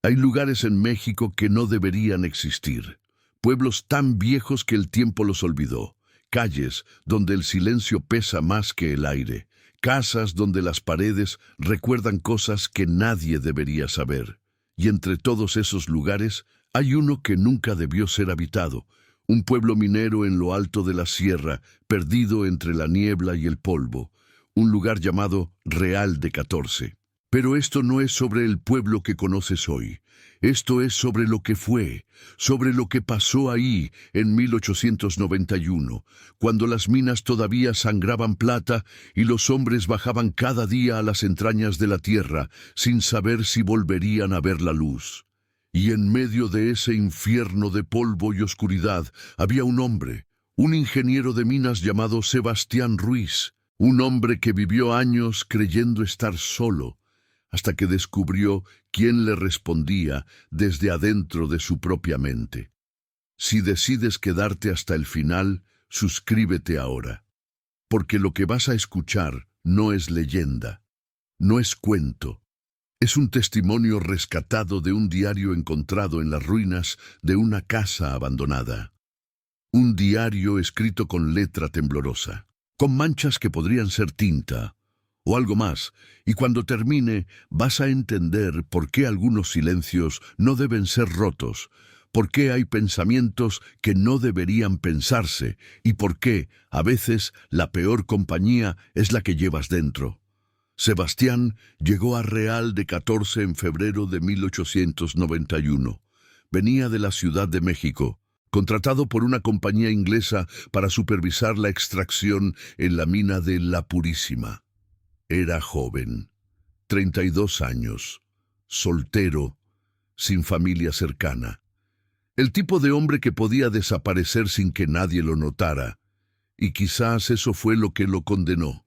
Hay lugares en México que no deberían existir. Pueblos tan viejos que el tiempo los olvidó. Calles donde el silencio pesa más que el aire. Casas donde las paredes recuerdan cosas que nadie debería saber. Y entre todos esos lugares hay uno que nunca debió ser habitado. Un pueblo minero en lo alto de la sierra, perdido entre la niebla y el polvo. Un lugar llamado Real de 14. Pero esto no es sobre el pueblo que conoces hoy. Esto es sobre lo que fue, sobre lo que pasó ahí en 1891, cuando las minas todavía sangraban plata y los hombres bajaban cada día a las entrañas de la tierra sin saber si volverían a ver la luz. Y en medio de ese infierno de polvo y oscuridad había un hombre, un ingeniero de minas llamado Sebastián Ruiz, un hombre que vivió años creyendo estar solo, hasta que descubrió quién le respondía desde adentro de su propia mente. Si decides quedarte hasta el final, suscríbete ahora, porque lo que vas a escuchar no es leyenda, no es cuento, es un testimonio rescatado de un diario encontrado en las ruinas de una casa abandonada. Un diario escrito con letra temblorosa, con manchas que podrían ser tinta, o algo más, y cuando termine vas a entender por qué algunos silencios no deben ser rotos, por qué hay pensamientos que no deberían pensarse, y por qué, a veces, la peor compañía es la que llevas dentro. Sebastián llegó a Real de 14 en febrero de 1891. Venía de la Ciudad de México, contratado por una compañía inglesa para supervisar la extracción en la mina de La Purísima. Era joven, 32 años, soltero, sin familia cercana. El tipo de hombre que podía desaparecer sin que nadie lo notara, y quizás eso fue lo que lo condenó.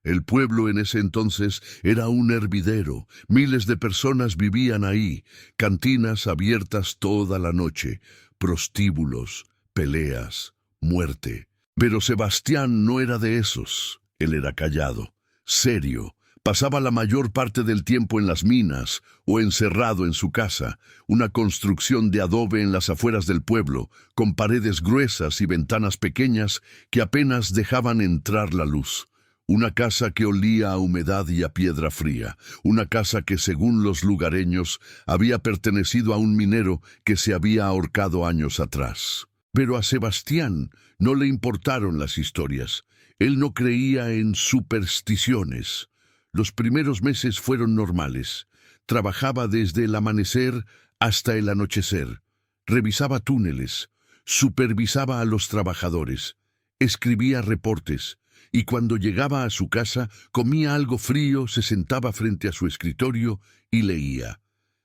El pueblo en ese entonces era un hervidero, miles de personas vivían ahí, cantinas abiertas toda la noche, prostíbulos, peleas, muerte. Pero Sebastián no era de esos, él era callado, serio, pasaba la mayor parte del tiempo en las minas o encerrado en su casa, una construcción de adobe en las afueras del pueblo, con paredes gruesas y ventanas pequeñas que apenas dejaban entrar la luz. Una casa que olía a humedad y a piedra fría, una casa que, según los lugareños, había pertenecido a un minero que se había ahorcado años atrás. Pero a Sebastián no le importaron las historias. Él no creía en supersticiones. Los primeros meses fueron normales. Trabajaba desde el amanecer hasta el anochecer. Revisaba túneles, supervisaba a los trabajadores, escribía reportes, y cuando llegaba a su casa, comía algo frío, se sentaba frente a su escritorio y leía.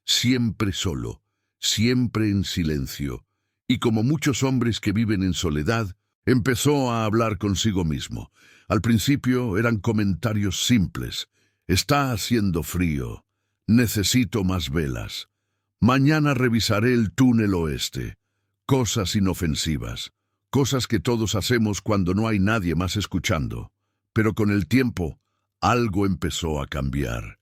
Siempre solo, siempre en silencio. Y como muchos hombres que viven en soledad, empezó a hablar consigo mismo. Al principio eran comentarios simples. Está haciendo frío. Necesito más velas. Mañana revisaré el túnel oeste. Cosas inofensivas. Cosas que todos hacemos cuando no hay nadie más escuchando. Pero con el tiempo, algo empezó a cambiar.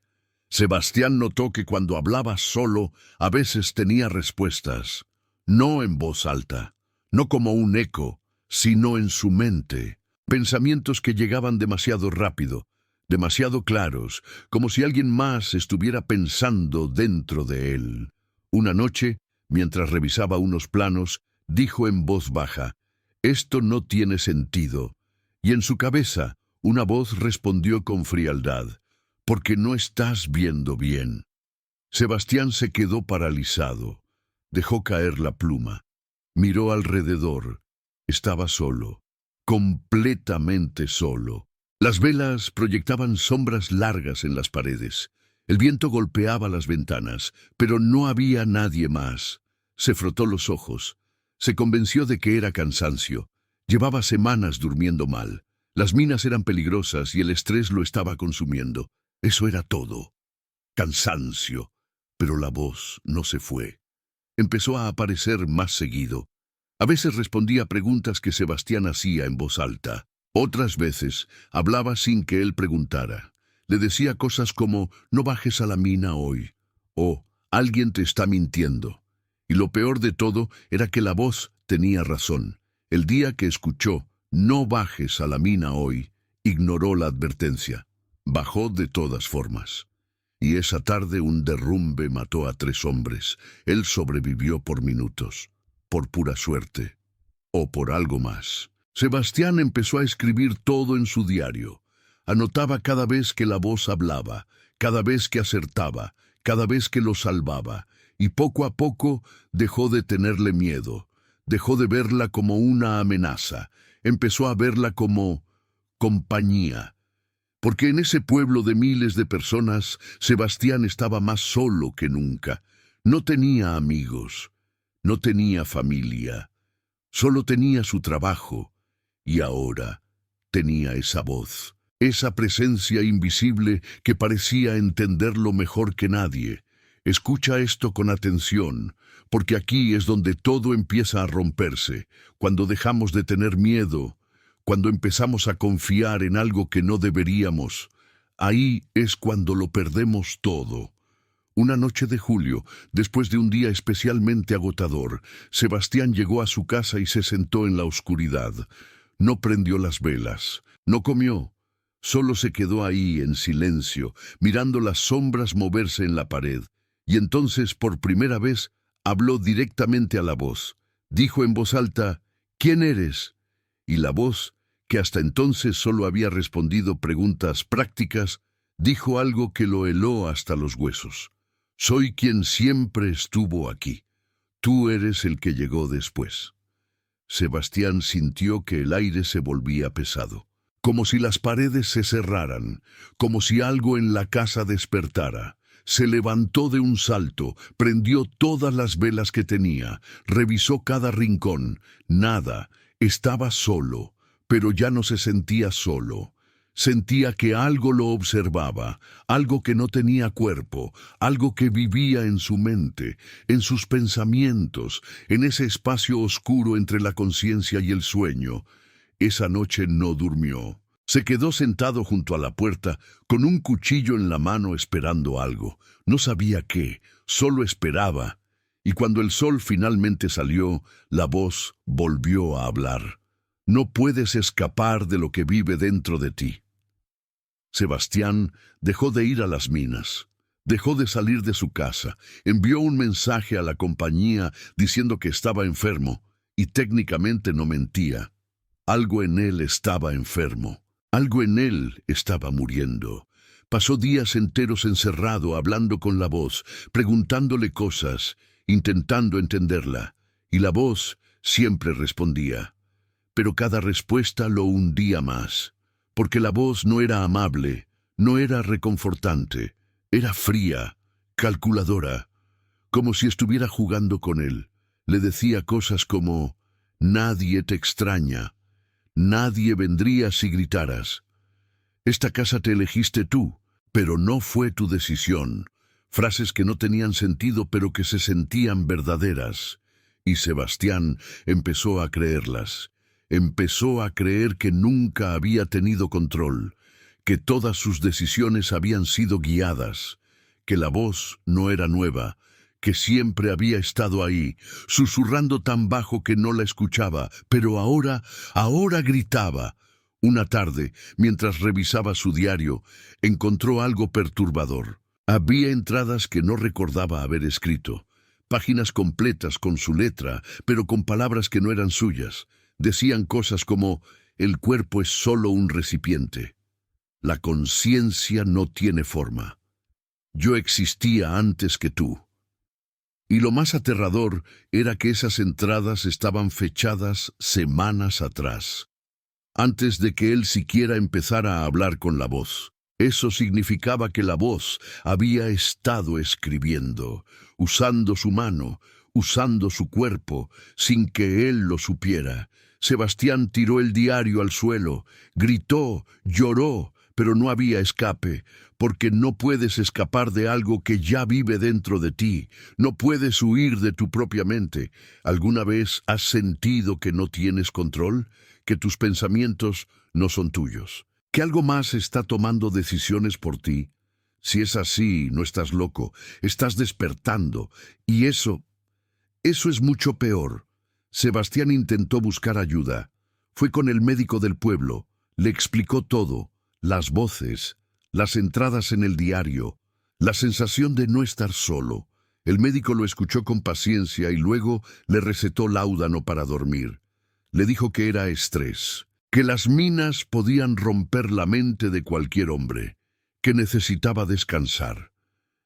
Sebastián notó que cuando hablaba solo, a veces tenía respuestas. No en voz alta, no como un eco, sino en su mente. Pensamientos que llegaban demasiado rápido, demasiado claros, como si alguien más estuviera pensando dentro de él. Una noche, mientras revisaba unos planos, dijo en voz baja: «Esto no tiene sentido». Y en su cabeza, una voz respondió con frialdad: «Porque no estás viendo bien». Sebastián se quedó paralizado. Dejó caer la pluma. Miró alrededor. Estaba solo, completamente solo. Las velas proyectaban sombras largas en las paredes. El viento golpeaba las ventanas, pero no había nadie más. Se frotó los ojos. Se convenció de que era cansancio. Llevaba semanas durmiendo mal. Las minas eran peligrosas y el estrés lo estaba consumiendo. Eso era todo. Cansancio. Pero la voz no se fue. Empezó a aparecer más seguido. A veces respondía a preguntas que Sebastián hacía en voz alta. Otras veces hablaba sin que él preguntara. Le decía cosas como: «No bajes a la mina hoy», o Alguien te está mintiendo. Y lo peor de todo era que la voz tenía razón. El día que escuchó, no bajes a la mina hoy, ignoró la advertencia. Bajó de todas formas. Y esa tarde un derrumbe mató a 3 hombres. Él sobrevivió por minutos, por pura suerte, o por algo más. Sebastián empezó a escribir todo en su diario. Anotaba cada vez que la voz hablaba, cada vez que acertaba, cada vez que lo salvaba, y poco a poco dejó de tenerle miedo, dejó de verla como una amenaza, empezó a verla como compañía. Porque en ese pueblo de miles de personas, Sebastián estaba más solo que nunca. No tenía amigos, no tenía familia, solo tenía su trabajo, y ahora tenía esa voz, esa presencia invisible que parecía entenderlo mejor que nadie. Escucha esto con atención, porque aquí es donde todo empieza a romperse, cuando dejamos de tener miedo, cuando empezamos a confiar en algo que no deberíamos. Ahí es cuando lo perdemos todo. Una noche de julio, después de un día especialmente agotador, Sebastián llegó a su casa y se sentó en la oscuridad. No prendió las velas, no comió, solo se quedó ahí en silencio, mirando las sombras moverse en la pared. Y entonces, por primera vez, habló directamente a la voz. Dijo en voz alta, «¿Quién eres?». Y la voz, que hasta entonces solo había respondido preguntas prácticas, dijo algo que lo heló hasta los huesos. «Soy quien siempre estuvo aquí. Tú eres el que llegó después». Sebastián sintió que el aire se volvía pesado, como si las paredes se cerraran, como si algo en la casa despertara. Se levantó de un salto, prendió todas las velas que tenía, revisó cada rincón. Nada, estaba solo, pero ya no se sentía solo. Sentía que algo lo observaba, algo que no tenía cuerpo, algo que vivía en su mente, en sus pensamientos, en ese espacio oscuro entre la conciencia y el sueño. Esa noche no durmió. Se quedó sentado junto a la puerta, con un cuchillo en la mano esperando algo. No sabía qué, solo esperaba. Y cuando el sol finalmente salió, la voz volvió a hablar. No puedes escapar de lo que vive dentro de ti. Sebastián dejó de ir a las minas, dejó de salir de su casa, envió un mensaje a la compañía diciendo que estaba enfermo, y técnicamente no mentía. Algo en él estaba enfermo. Algo en él estaba muriendo. Pasó días enteros encerrado, hablando con la voz, preguntándole cosas, intentando entenderla, y la voz siempre respondía. Pero cada respuesta lo hundía más, porque la voz no era amable, no era reconfortante, era fría, calculadora, como si estuviera jugando con él. Le decía cosas como, «Nadie te extraña. Nadie vendría si gritaras. Esta casa te elegiste tú, pero no fue tu decisión». Frases que no tenían sentido, pero que se sentían verdaderas. Y Sebastián empezó a creerlas. Empezó a creer que nunca había tenido control, que todas sus decisiones habían sido guiadas, que la voz no era nueva, que siempre había estado ahí, susurrando tan bajo que no la escuchaba, pero ahora gritaba. Una tarde, mientras revisaba su diario, encontró algo perturbador. Había entradas que no recordaba haber escrito, páginas completas con su letra, pero con palabras que no eran suyas. Decían cosas como, «El cuerpo es solo un recipiente. La conciencia no tiene forma. Yo existía antes que tú». Y lo más aterrador era que esas entradas estaban fechadas semanas atrás, antes de que él siquiera empezara a hablar con la voz. Eso significaba que la voz había estado escribiendo, usando su mano, usando su cuerpo, sin que él lo supiera. Sebastián tiró el diario al suelo, gritó, lloró, pero no había escape, porque no puedes escapar de algo que ya vive dentro de ti. No puedes huir de tu propia mente. ¿Alguna vez has sentido que no tienes control? ¿Que tus pensamientos no son tuyos? ¿Que algo más está tomando decisiones por ti? Si es así, no estás loco, estás despertando. Y eso es mucho peor. Sebastián intentó buscar ayuda. Fue con el médico del pueblo. Le explicó todo, las voces, las entradas en el diario, la sensación de no estar solo. El médico lo escuchó con paciencia y luego le recetó láudano para dormir. Le dijo que era estrés, que las minas podían romper la mente de cualquier hombre, que necesitaba descansar.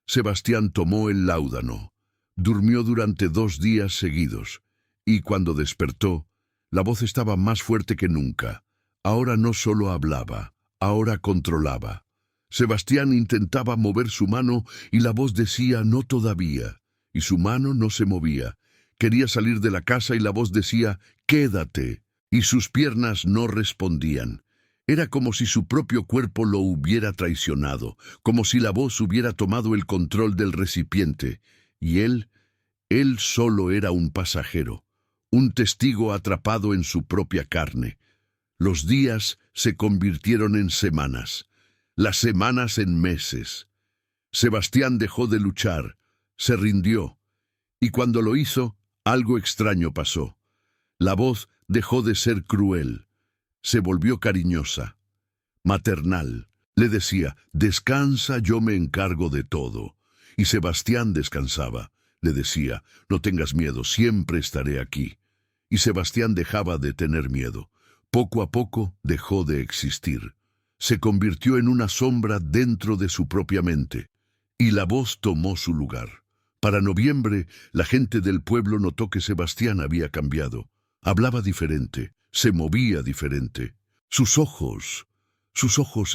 Sebastián tomó el láudano. Durmió durante 2 días seguidos, y cuando despertó, la voz estaba más fuerte que nunca. Ahora no solo hablaba, ahora controlaba. Sebastián intentaba mover su mano y la voz decía no todavía, y su mano no se movía. Quería salir de la casa y la voz decía quédate, y sus piernas no respondían. Era como si su propio cuerpo lo hubiera traicionado, como si la voz hubiera tomado el control del recipiente, y él solo era un pasajero, un testigo atrapado en su propia carne. Los días se convirtieron en semanas, las semanas en meses. Sebastián dejó de luchar, se rindió, y cuando lo hizo, algo extraño pasó. La voz dejó de ser cruel, se volvió cariñosa, maternal. Le decía, descansa, yo me encargo de todo. Y Sebastián descansaba. Le decía, no tengas miedo, siempre estaré aquí. Y Sebastián dejaba de tener miedo. Poco a poco dejó de existir. Se convirtió en una sombra dentro de su propia mente. Y la voz tomó su lugar. Para noviembre, la gente del pueblo notó que Sebastián había cambiado. Hablaba diferente, se movía diferente. Sus ojos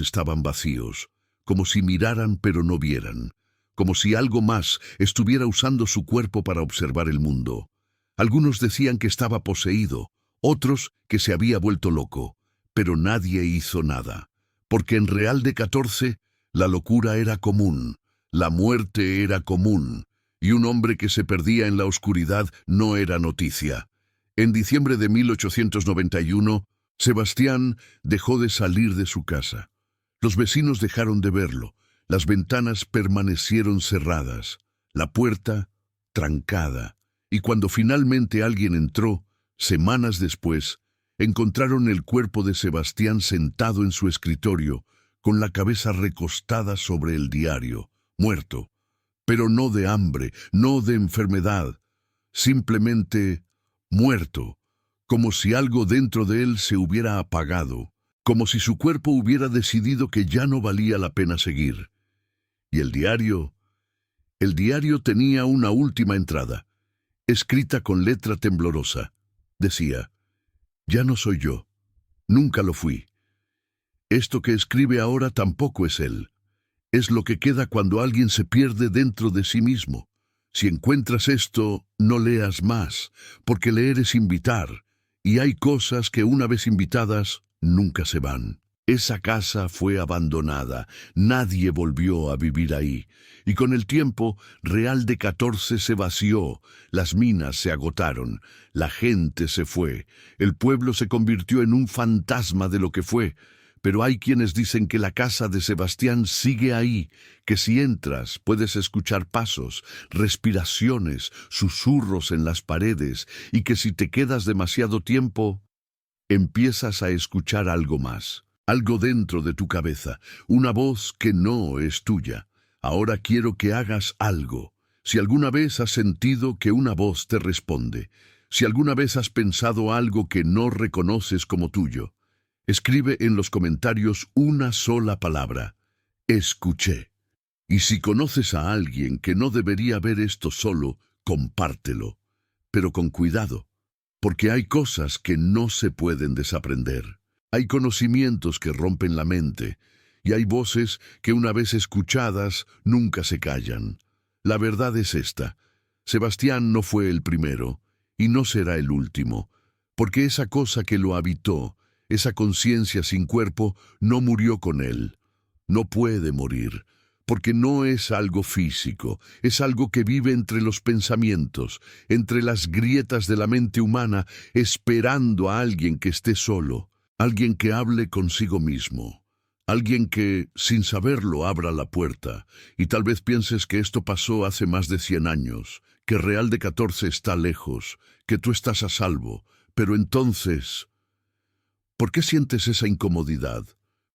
estaban vacíos, como si miraran pero no vieran, como si algo más estuviera usando su cuerpo para observar el mundo. Algunos decían que estaba poseído, otros que se había vuelto loco, pero nadie hizo nada, porque en Real de 14 la locura era común, la muerte era común, y un hombre que se perdía en la oscuridad no era noticia. En diciembre de 1891, Sebastián dejó de salir de su casa. Los vecinos dejaron de verlo, las ventanas permanecieron cerradas, la puerta trancada, y cuando finalmente alguien entró, semanas después, encontraron el cuerpo de Sebastián sentado en su escritorio, con la cabeza recostada sobre el diario, muerto, pero no de hambre, no de enfermedad, simplemente muerto, como si algo dentro de él se hubiera apagado, como si su cuerpo hubiera decidido que ya no valía la pena seguir. Y el diario tenía una última entrada, escrita con letra temblorosa. Decía, ya no soy yo, nunca lo fui. Esto que escribe ahora tampoco es él. Es lo que queda cuando alguien se pierde dentro de sí mismo. Si encuentras esto, no leas más, porque leer es invitar, y hay cosas que una vez invitadas, nunca se van. Esa casa fue abandonada, nadie volvió a vivir ahí, y con el tiempo, Real de 14 se vació, las minas se agotaron, la gente se fue, el pueblo se convirtió en un fantasma de lo que fue, pero hay quienes dicen que la casa de Sebastián sigue ahí, que si entras puedes escuchar pasos, respiraciones, susurros en las paredes, y que si te quedas demasiado tiempo, empiezas a escuchar algo más, algo dentro de tu cabeza, una voz que no es tuya. Ahora quiero que hagas algo. Si alguna vez has sentido que una voz te responde, si alguna vez has pensado algo que no reconoces como tuyo, escribe en los comentarios una sola palabra: escuché. Y si conoces a alguien que no debería ver esto solo, compártelo, pero con cuidado, porque hay cosas que no se pueden desaprender. Hay conocimientos que rompen la mente, y hay voces que una vez escuchadas nunca se callan. La verdad es esta: Sebastián no fue el primero, y no será el último, porque esa cosa que lo habitó, esa conciencia sin cuerpo, no murió con él. No puede morir, porque no es algo físico, es algo que vive entre los pensamientos, entre las grietas de la mente humana, esperando a alguien que esté solo, alguien que hable consigo mismo. Alguien que, sin saberlo, abra la puerta, y tal vez pienses que esto pasó hace más de 100 años, que Real de 14 está lejos, que tú estás a salvo, pero entonces, ¿por qué sientes esa incomodidad?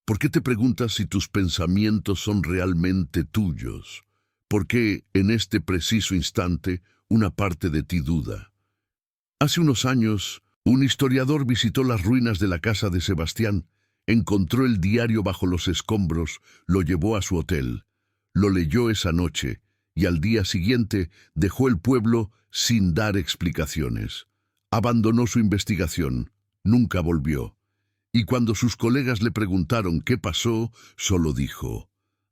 ¿Por qué te preguntas si tus pensamientos son realmente tuyos? ¿Por qué, en este preciso instante, una parte de ti duda? Hace unos años, un historiador visitó las ruinas de la casa de Sebastián, encontró el diario bajo los escombros, lo llevó a su hotel, lo leyó esa noche y al día siguiente dejó el pueblo sin dar explicaciones. Abandonó su investigación, nunca volvió. Y cuando sus colegas le preguntaron qué pasó, solo dijo: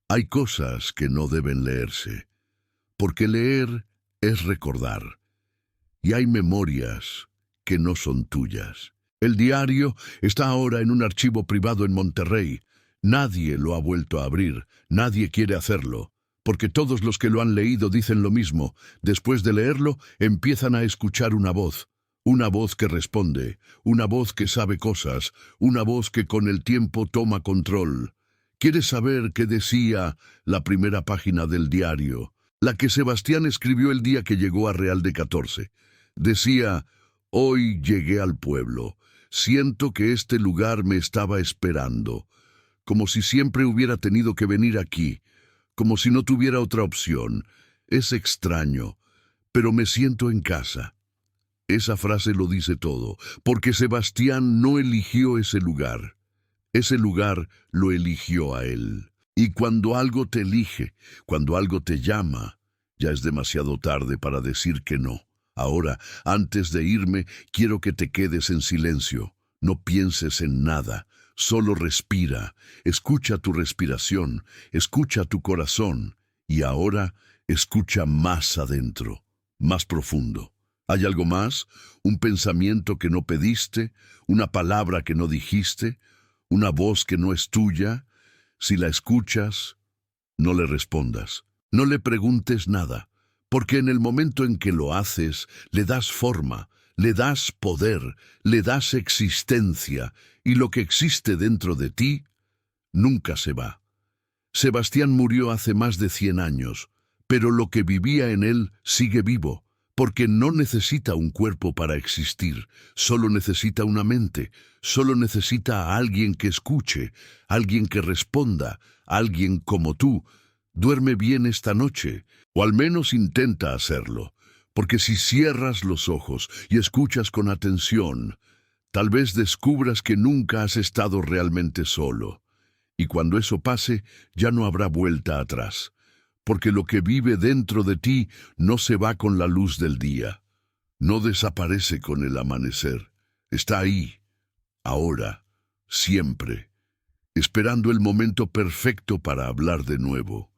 hay cosas que no deben leerse, porque leer es recordar, y hay memorias que no son tuyas. El diario está ahora en un archivo privado en Monterrey. Nadie lo ha vuelto a abrir, nadie quiere hacerlo, porque todos los que lo han leído dicen lo mismo. Después de leerlo, empiezan a escuchar una voz que responde, una voz que sabe cosas, una voz que con el tiempo toma control. ¿Quieres saber qué decía la primera página del diario? La que Sebastián escribió el día que llegó a Real de 14. Decía: hoy llegué al pueblo. Siento que este lugar me estaba esperando, como si siempre hubiera tenido que venir aquí, como si no tuviera otra opción. Es extraño, pero me siento en casa. Esa frase lo dice todo, porque Sebastián no eligió ese lugar lo eligió a él. Y cuando algo te elige, cuando algo te llama, ya es demasiado tarde para decir que no. Ahora, antes de irme, quiero que te quedes en silencio. No pienses en nada, solo respira. Escucha tu respiración, escucha tu corazón. Y ahora, escucha más adentro, más profundo. ¿Hay algo más? ¿Un pensamiento que no pediste? ¿Una palabra que no dijiste? ¿Una voz que no es tuya? Si la escuchas, no le respondas. No le preguntes nada, porque en el momento en que lo haces, le das forma, le das poder, le das existencia, y lo que existe dentro de ti nunca se va. Sebastián murió hace más de 100 años, pero lo que vivía en él sigue vivo, porque no necesita un cuerpo para existir, solo necesita una mente, solo necesita a alguien que escuche, alguien que responda, alguien como tú. Duerme bien esta noche, o al menos intenta hacerlo, porque si cierras los ojos y escuchas con atención, tal vez descubras que nunca has estado realmente solo. Y cuando eso pase, ya no habrá vuelta atrás, porque lo que vive dentro de ti no se va con la luz del día, no desaparece con el amanecer, está ahí, ahora, siempre, esperando el momento perfecto para hablar de nuevo.